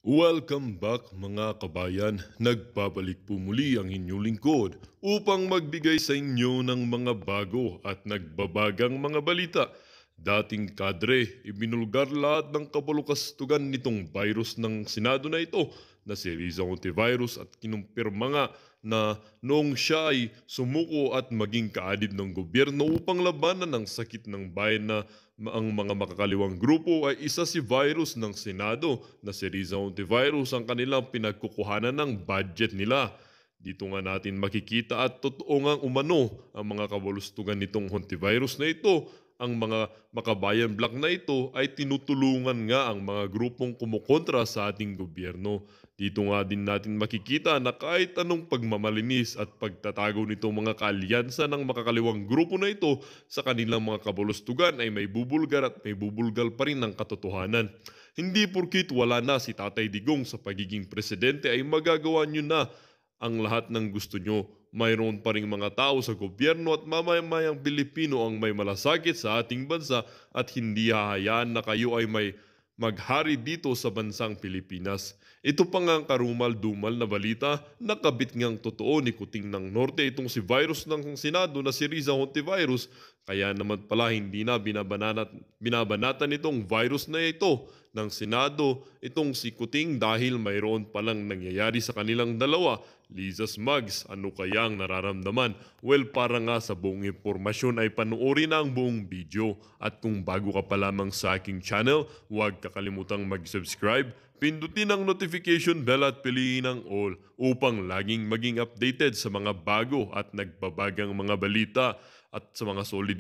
Welcome back mga kabayan. Nagbabalik po muli ang inyong lingkod upang magbigay sa inyo ng mga bago at nagbabagang mga balita. Dating kadre, ibinulgar lahat ng kabulukastugan nitong virus ng Senado na ito na si Riza Ontivirus at kinumpirma nga na noong siya ay sumuko at maging kaadib ng gobyerno upang labanan ang sakit ng bayan na ang mga makakaliwang grupo ay isa si virus ng Senado na si Riza Ontivirus ang kanilang pinagkukuhanan ng budget nila. Dito nga natin makikita at totoo ngang umano ang mga kabulustugan nitong Hontivirus na ito. Ang mga makabayan black na ito ay tinutulungan nga ang mga grupong kumukontra sa ating gobyerno. Dito nga din natin makikita na kahit anong pagmamalinis at pagtatago nitong mga kaalyansa ng makakaliwang grupo na ito sa kanilang mga kabulustugan ay may bubulgar at may bubulgal pa rin ng katotohanan. Hindi porkit wala na si Tatay Digong sa pagiging presidente ay magagawa nyo na ang lahat ng gusto nyo. Mayroon pa ring mga tao sa gobyerno at mamamayang Pilipino ang may malasakit sa ating bansa at hindi hahayaan na kayo ay may maghari dito sa bansang Pilipinas. Ito pa nga ang karumal-dumal na balita na kabit ngang totoo ni Kuting ng Norte itong si virus ng Senado na si Riza Hontivirus. Kaya naman pala hindi na binabanatan itong virus na ito ng Senado itong si Kuting dahil mayroon palang nangyayari sa kanilang dalawa. Liza Smugs, ano kaya ang nararamdaman? Well, para nga sa buong impormasyon ay panoorin na ang buong video. At kung bago ka pa lamang sa aking channel, huwag kakalimutang mag-subscribe, pindutin ang notification bell at piliin ang all upang laging maging updated sa mga bago at nagbabagang mga balita at sa mga solid